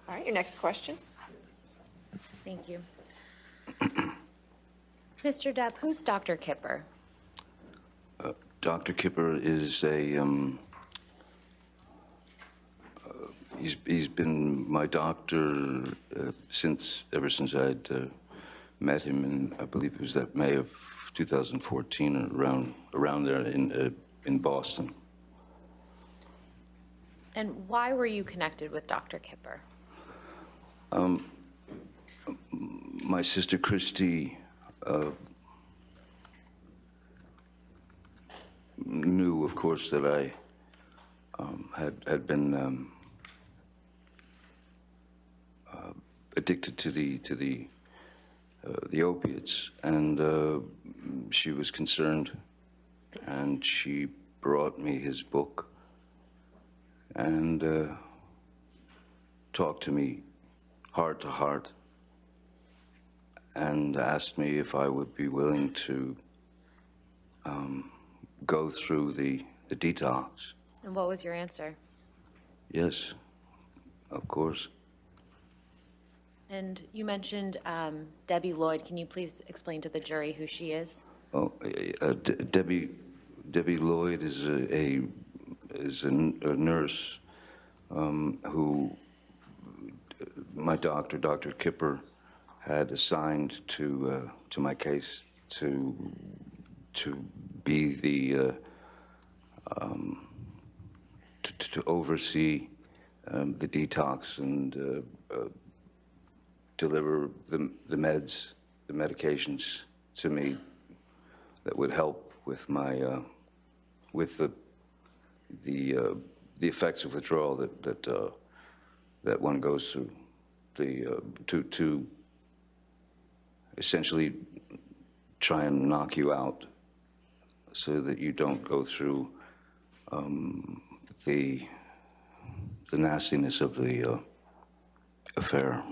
All right, your next question. Thank you. Mr. Depp, who's Dr. Kipper? Dr. Kipper is he's been my doctor ever since I'd met him in, I believe it was that May of 2014, or around there in Boston. And why were you connected with Dr. Kipper? My sister Christy knew, of course, that I had been addicted to the opiates, and she was concerned, and she brought me his book and talked to me heart to heart, and asked me if I would be willing to go through the detox. And what was your answer? Yes, of course. And you mentioned Debbie Lloyd. Can you please explain to the jury who she is? Oh, Debbie Lloyd is a nurse who my doctor, Dr. Kipper, had assigned to my case to be the to oversee the detox and deliver the medications to me that would help with my with the effects of withdrawal that one goes through, to essentially try and knock you out so that you don't go through the nastiness of the affair.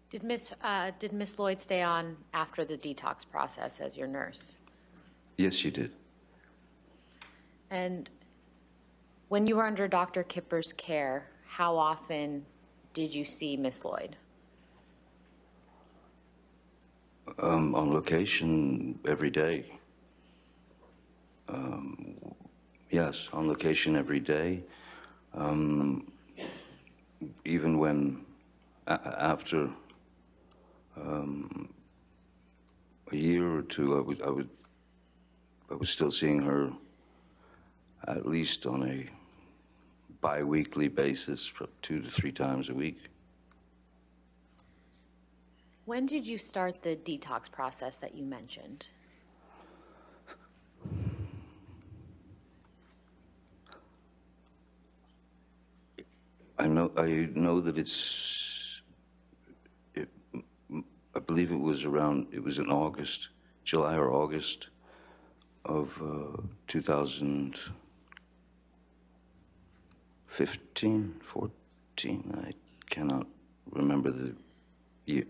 Did Miss Lloyd stay on after the detox process as your nurse? Yes, she did. And when you were under Dr. Kipper's care, how often did you see Miss Lloyd? On location every day. Yes, on location every day. Even when, after a year or two, I was still seeing her at least on a bi-weekly basis, 2 to 3 times a week. When did you start the detox process that you mentioned? I know that I believe it was in August, July or August of 2015, 14, I cannot remember the year,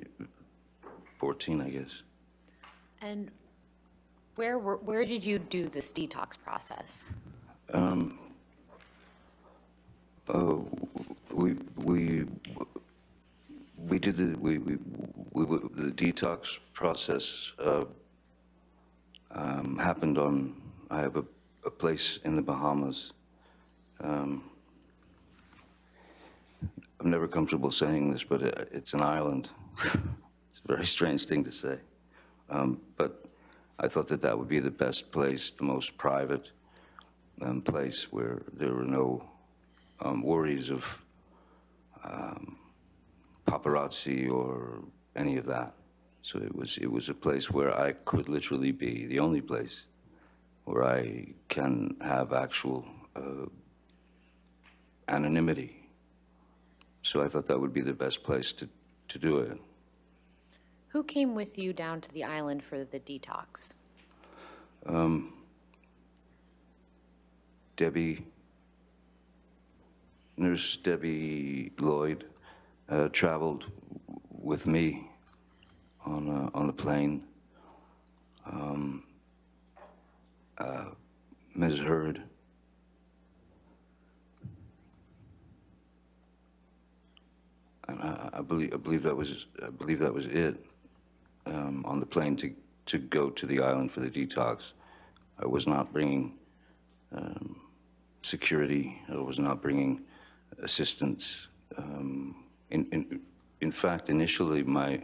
14, I guess. And where did you do this detox process? We did the detox process happened on. I have a place in the Bahamas. I'm never comfortable saying this, but it's an island. It's a very strange thing to say, but I thought that would be the best place, the most private place where there were no worries of paparazzi or any of that. So it was a place where I could literally be, the only place where I can have actual anonymity. So I thought that would be the best place to do it. Who came with you down to the island for the detox? Nurse Debbie Lloyd traveled with me on a plane. Ms. Hurd. And I believe that was it. On the plane to go to the island for the detox, I was not bringing security. I was not bringing assistance. In fact, initially, my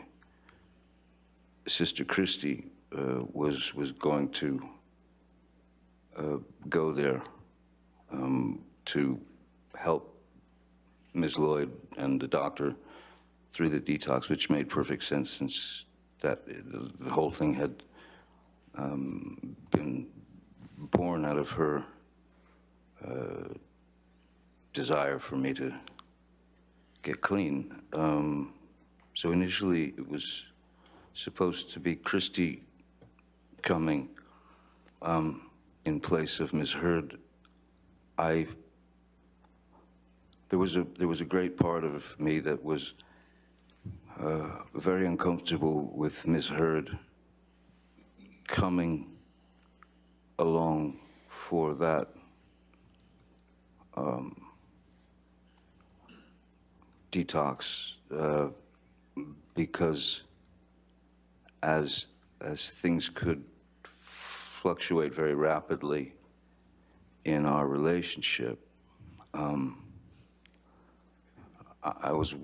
sister Christy was going to go there to help Ms. Lloyd and the doctor through the detox, which made perfect sense since that the whole thing had been born out of her desire for me to get clean. So initially it was supposed to be Christy coming in place of Ms. Heard. There was a great part of me that was very uncomfortable with Ms. Heard coming along for that detox, because as things could fluctuate very rapidly in our relationship, I was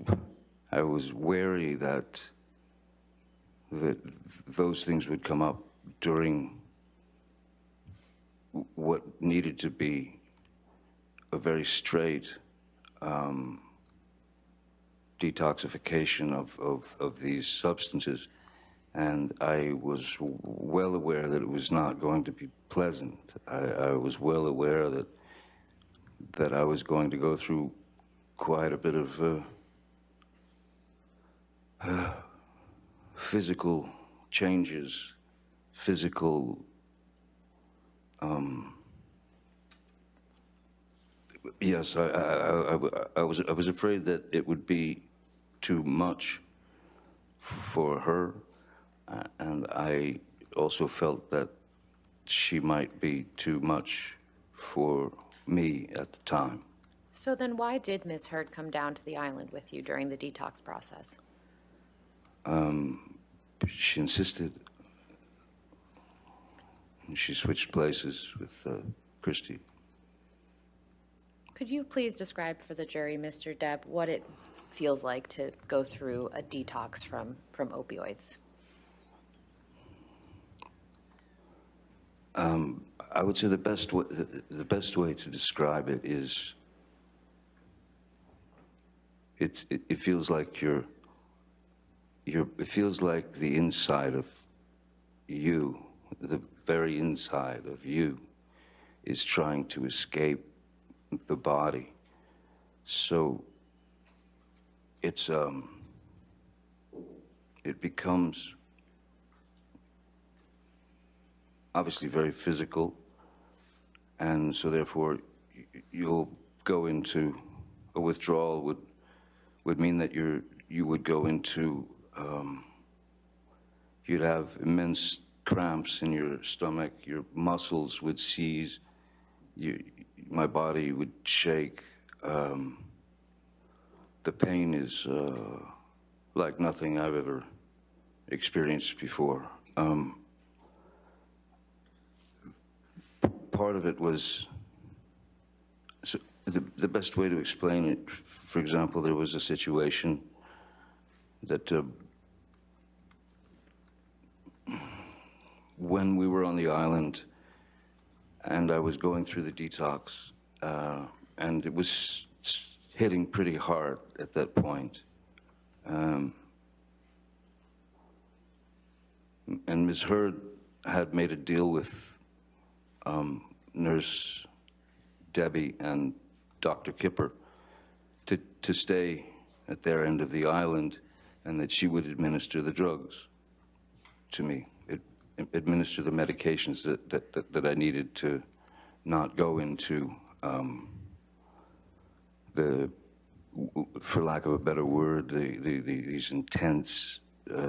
wary that those things would come up during what needed to be a very straight detoxification of these substances. And I was well aware that it was not going to be pleasant. I was well aware that I was going to go through quite a bit of physical changes, physical yes, I was afraid that it would be too much for her, and I also felt that she might be too much for me at the time. So then why did Ms. Heard come down to the island with you during the detox process? She insisted. And she switched places with Christy. Could you please describe for the jury, Mr. Depp, what it feels like to go through a detox from opioids? I would say the best way to describe it is it feels like it feels like the inside of you, the very inside of you, is trying to escape the body. So it becomes obviously very physical, and so therefore you'll go into a withdrawal would mean that you would go into you'd have immense cramps in your stomach, your muscles would seize, my body would shake. The pain is like nothing I've ever experienced before. Part of it was, so the best way to explain it, for example, there was a situation that when we were on the island and I was going through the detox, and it was hitting pretty hard at that point. And Ms. Heard had made a deal with Nurse Debbie and Dr. Kipper to stay at their end of the island, and that she would administer the drugs to me, administer the medications that I needed to not go into for lack of a better word, these intense,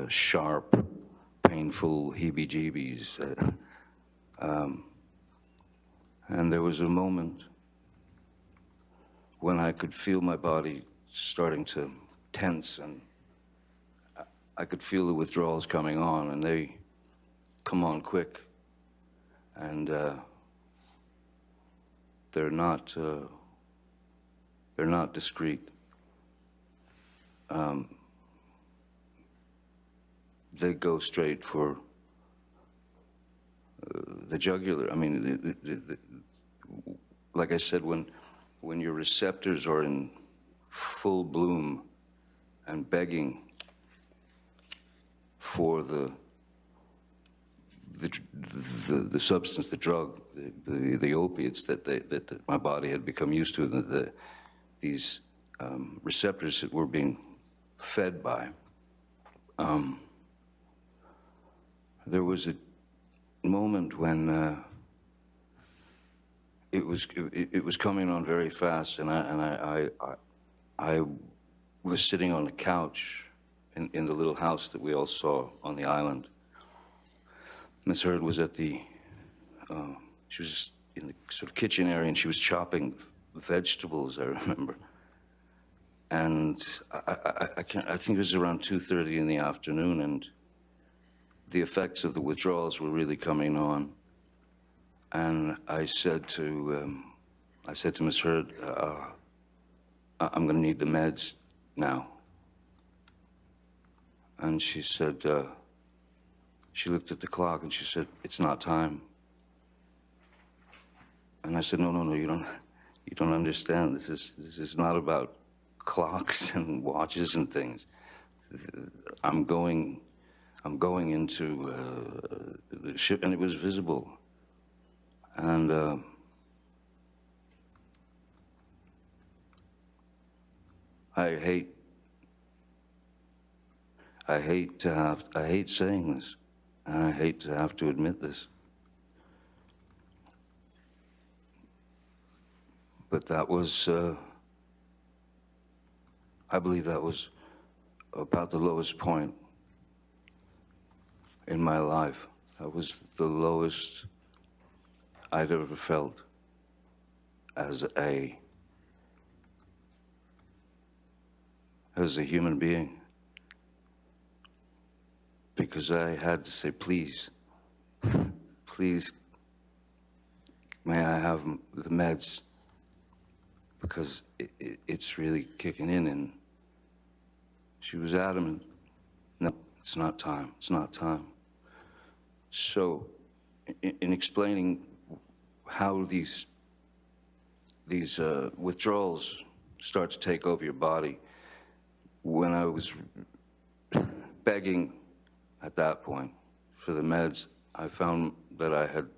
sharp, painful heebie-jeebies. And there was a moment when I could feel my body starting to tense, and I could feel the withdrawals coming on, and they come on quick, and they're not discreet. They go straight for the jugular. I mean, like I said, when your receptors are in full bloom and begging for the substance, the drug, the opiates that my body had become used to, these receptors that were being fed by. There was a moment when it was coming on very fast, and I was sitting on the couch in the little house that we all saw on the island. Miss Heard was at she was in the sort of kitchen area, and she was chopping vegetables, I remember. And I think it was around 2:30 in the afternoon, and the effects of the withdrawals were really coming on. And I said to Miss Heard, I'm going to need the meds now. And she said, she looked at the clock and she said, "It's not time." And I said, no, you don't understand. This is not about clocks and watches and things. I'm going into the ship, and it was visible. And I hate saying this, and I hate to have to admit this, but that was, I believe that was about the lowest point in my life. That was the lowest I'd ever felt as a human being, because I had to say, please, please, may I have the meds, because it's really kicking in. And she was adamant, no, it's not time, it's not time. So in explaining how these withdrawals start to take over your body, when I was begging at that point for the meds, I found that I had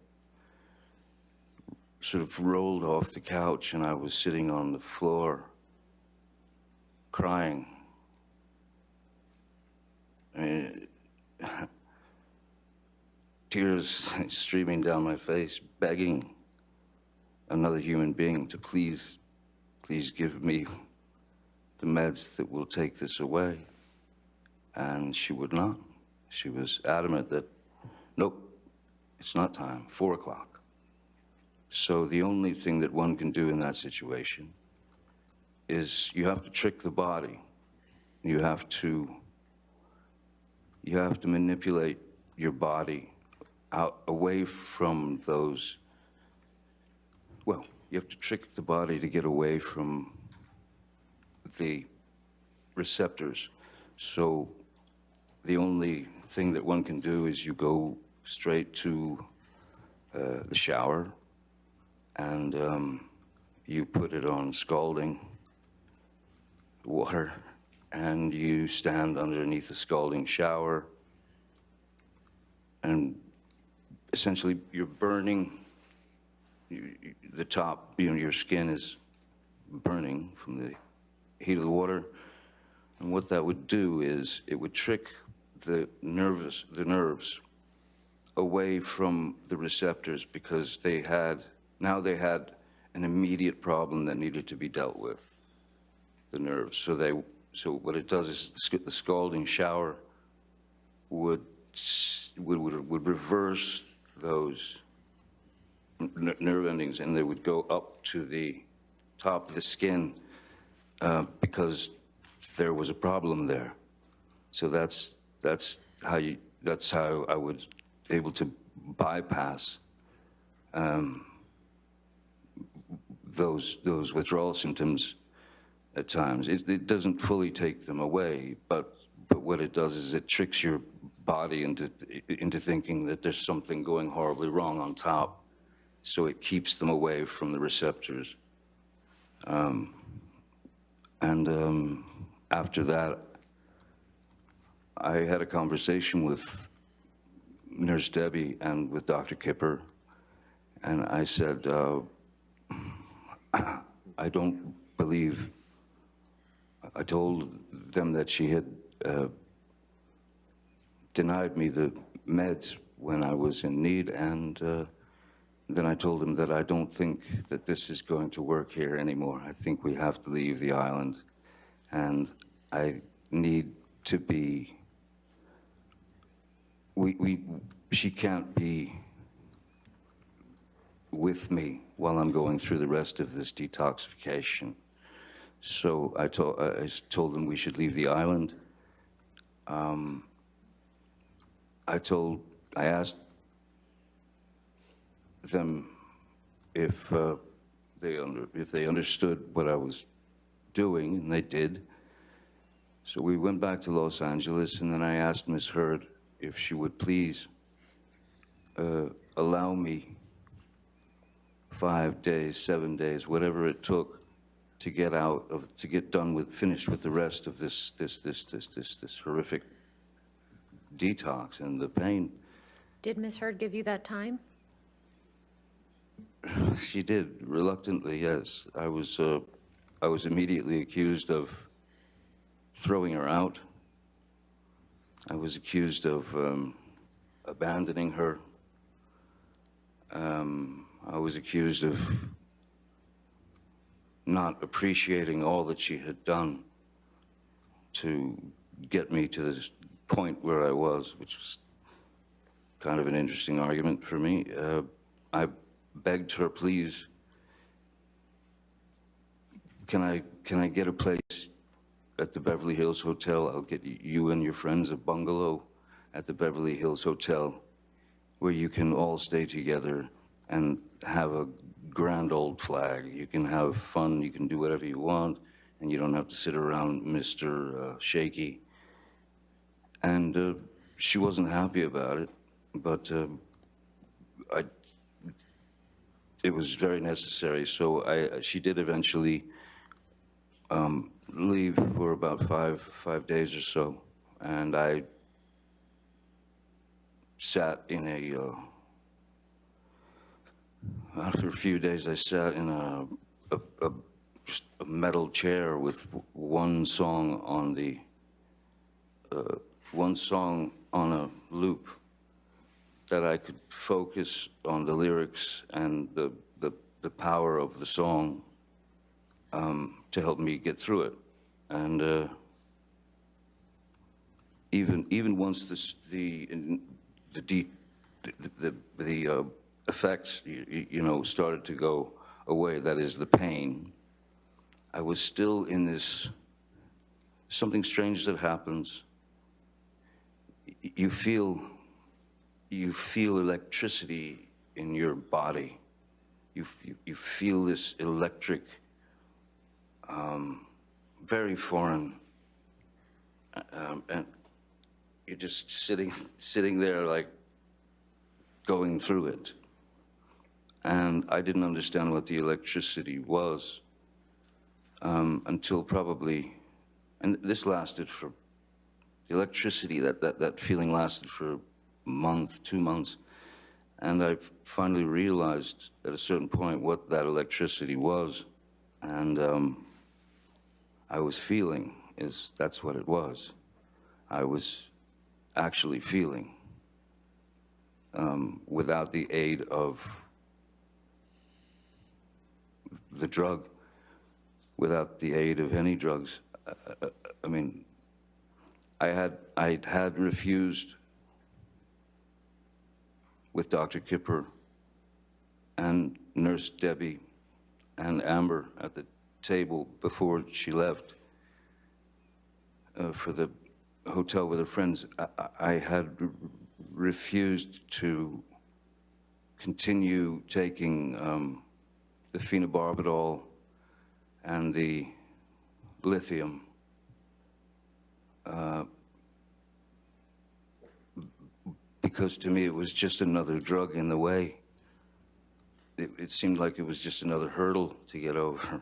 sort of rolled off the couch, and I was sitting on the floor crying. I mean, tears streaming down my face, begging another human being to please give me the meds that will take this away. And she would not. She was adamant that, nope, it's not time, 4 o'clock. So the only thing that one can do in that situation is you have to trick the body. You have to manipulate your body out, away from those, well, you have to trick the body to get away from the receptors. So the only thing that one can do is you go straight to the shower, and you put it on scalding water, and you stand underneath the scalding shower, and essentially you're burning the top, your skin is burning from the heat of the water. And what that would do is it would trick the nerves away from the receptors, because they had an immediate problem that needed to be dealt with, the nerves. So what it does is the scalding shower would reverse those nerve endings, and they would go up to the top of the skin, because there was a problem there. So that's how I was able to bypass those withdrawal symptoms at times. It doesn't fully take them away, but what it does is it tricks your body into thinking that there's something going horribly wrong on top. So it keeps them away from the receptors. After that, I had a conversation with Nurse Debbie and with Dr. Kipper, and I said, I don't believe, I told them that she had denied me the meds when I was in need, and then I told them that I don't think that this is going to work here anymore. I think we have to leave the island, and I need to be, she can't be with me while I'm going through the rest of this detoxification. So I told them we should leave the island. I asked them if they understood what I was doing, and they did. So we went back to Los Angeles, and then I asked Ms. Heard if she would please allow me 5 days, 7 days, whatever it took to get finished with the rest of this horrific detox and the pain. Did Ms. Heard give you that time? She did, reluctantly, yes. I was immediately accused of throwing her out. I was accused of abandoning her. I was accused of not appreciating all that she had done to get me to this point where I was, which was kind of an interesting argument for me. I begged her, please, can I get a place at the Beverly Hills Hotel? I'll get you and your friends a bungalow at the Beverly Hills Hotel where you can all stay together and have a grand old flag. You can have fun, you can do whatever you want, and you don't have to sit around Mr. Shaky. And she wasn't happy about it, but it was very necessary. So she did eventually leave for about five days or so, and I sat in after a few days, I sat in a metal chair with one song on a loop that I could focus on the lyrics and the power of the song to help me get through it. And even once the effects, started to go away, that is the pain, I was still in this, something strange that happens. You feel electricity in your body. You feel this electric, very foreign, and you're just sitting there like going through it. And I didn't understand what the electricity was until probably, and this lasted for, the electricity, that feeling lasted for a month, 2 months. And I finally realized at a certain point what that electricity was. And I was feeling, that's what it was. I was actually feeling without the aid of the drug, without the aid of any drugs. I mean, I'd had refused with Dr. Kipper and Nurse Debbie and Amber at the table before she left. for the hotel with her friends, I had refused to continue taking the phenobarbital and the lithium because to me it was just another drug in the way. It seemed like it was just another hurdle to get over.